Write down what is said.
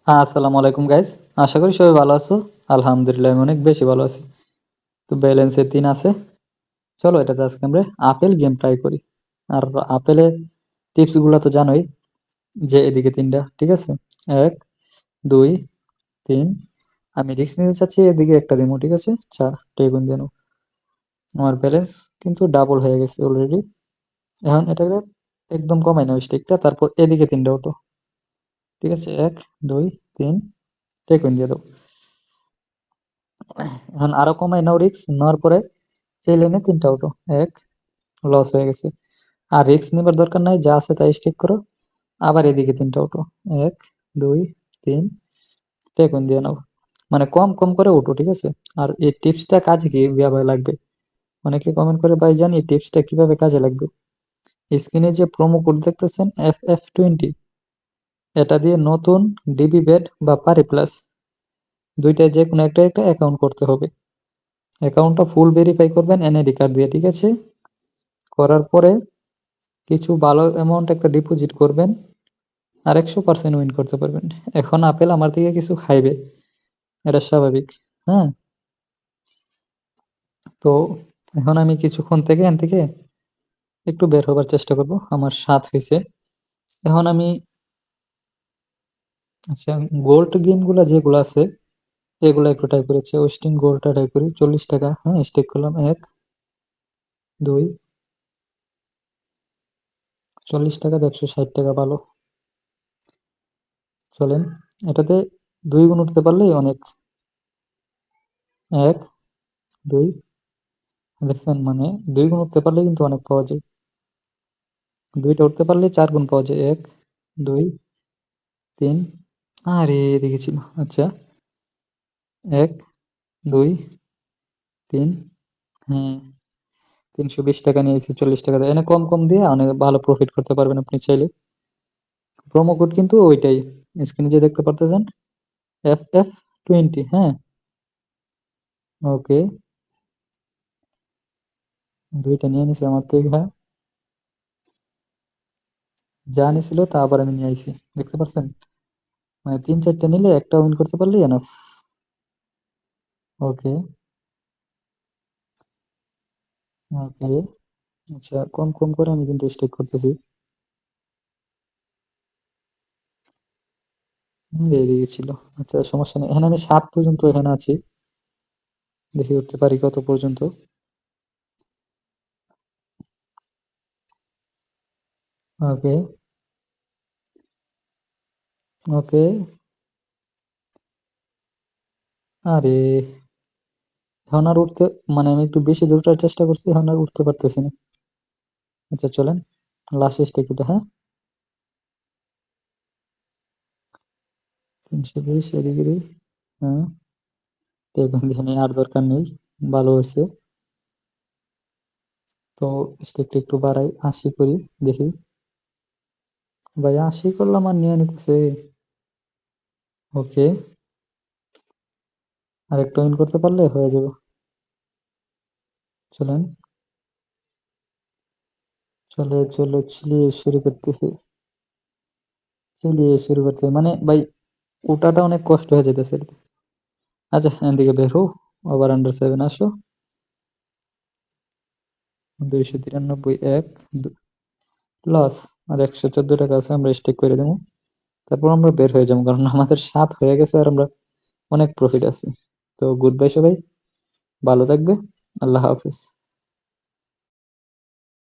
আসসালামু আলাইকুম গাইস। আশা করি সবাই ভালো আছো। আলহামদুলিল্লাহ আমি অনেক বেশি ভালো আছি। তো ব্যালেন্সে 3 আছে। চলো এটাতে আজকে আমরা আপেল গেম ট্রাই করি। আর আপেলে টিপস গুলা তো জানোই, যে এদিকে 3টা, ঠিক আছে? 1 2 3। আমি রিস্ক নিতে চাচ্ছি, এদিকে একটা দিমু, ঠিক আছে? 4 টেগুন দিয়ে নাও। আমার ব্যালেন্স কিন্তু ডাবল হয়ে গেছে অলরেডি। এখন এটাকে একদম কমাই নাও স্টিকটা, তারপর এদিকে 3টা ওঠো, ঠিক আছে? 1 2 3 টেগুন দিয়ে দাও। এখন আরো কমাই নাও রিস্ক নেওয়ার পরে এই লাইনে 3টা ওঠো। 1 লস হয়ে গেছে। আর রিস্ক নেবার দরকার নাই, যা আছে তাই স্টিক করো। আবার এদিকে 3টা ওঠো। 1 2 3 টেকন দিয়ে নাও। মানে কম কম করে ওঠো, ঠিক আছে? আর এই টিপসটা কাজে কিভাবে লাগবে, অনেকে কমেন্ট করে, ভাই জানি এই টিপসটা কিভাবে কাজে লাগবে। স্ক্রিনে যে প্রোমো কোড দেখতেছেন FF20, এটা দিয়ে নতুন ডিবি বেট বা পারি প্লাস দুইটায় যে কোনো একটা একটা অ্যাকাউন্ট করতে হবে। অ্যাকাউন্টটা ফুল ভেরিফাই করবেন এনআইডি কার্ড দিয়ে, ঠিক আছে? করার পরে কিছু ভালো অ্যামাউন্ট একটা ডিপোজিট করবেন, আর 100% উইন করতে পারবেন। এখন আপেল আমার থেকে কিছু খাইবে, এটা স্বাভাবিক। হ্যাঁ, তো এখন আমি কিছুক্ষণ থেকে এখান থেকে একটু বের হবার চেষ্টা করব। আমার 7 হয়েছে। এখন আমি, আচ্ছা, গোল্ড গেম গুলা যেগুলো আছে এগুলো একটু ট্রাই করেছি। ওয়েস্টিং গোল্ডটা ট্রাই করি, 40 টাকা। হ্যাঁ, স্টেক করলাম। 1 2, 40 টাকা, 160 টাকা, ভালো। চলেন, এটাতে 2 গুণ উঠতে পারলেই অনেক। 1 2, দেখছেন? মানে 2 গুণ উঠতে পারলে কিন্তু অনেক পাওয়া যায়। 2টা উঠতে পারলে 4 গুণ পাওয়া যায়। 1 2 3। আরে এদিকে ছিল। আচ্ছা, 1 2 3। হ্যাঁ, 320 টাকা নিয়েছি, 40 টাকা দিয়ে। এনে কম কম দিয়ে অনেক ভালো প্রফিট করতে পারবেন আপনি চাইলে। প্রোমো কোড কিন্তু ওইটাই, স্ক্রিনে যে দেখতে পারতেছেন, FF20। হ্যাঁ, ওকে, 2টা নিয়ে নিছি আমার থেকে। হ্যাঁ, যা নিছিল তা আবার আমি নিয়ে আইছি, দেখতে পারছেন? মানে 3 4টা নিলে একটা উইন করতে পারলেই এনাফ। ওকে ওকে। আচ্ছা, কম কম করে আমি কিন্তু স্টেক করতেছি। এদিকে ছিল। আচ্ছা, সমস্যা নেই। এখানে আমি 7 পর্যন্ত এখানে আছি, দেখি উঠতে পারি কত পর্যন্ত। ওকে ওকে। আরে, এখন আর উঠতে, মানে আমি একটু বেশি দূর ওঠার চেষ্টা করছি, এখন আর উঠতে পারতেছি না। আচ্ছা চলেন, লাস্ট স্টেক এটা। হ্যাঁ, 320 এদিকে দিই। হ্যাঁ, এখন দিয়ে নেই, আর দরকার নেই, ভালো হয়েছে। তো স্টেকটা একটু বাড়াই, 80 করি, দেখি। ভাই 80 করলাম আর নিয়ে নিতেছে। ওকে, আর একটা উইন করতে পারলে হয়ে যাবে। চলেন, চলো চলো, চিলিয়ে শুরু করতেছি। চিলিয়ে শুরু করতে মানে ভাই, ওটাটা অনেক কষ্ট হয়ে যেতেছে। আচ্ছা, এদিকে বের হো। ওভার আন্ডার 7 আসো। 293, 1 লস। আর 114 টাকা আছে, আমরা স্টেক করে দেবো। তারপর আমরা বের হয়ে যাবো, কারণ আমাদের 7 হয়ে গেছে আর আমরা অনেক প্রফিট আছে। তো গুড বাই সবাই, ভালো থাকবে। আল্লাহ হাফেজ।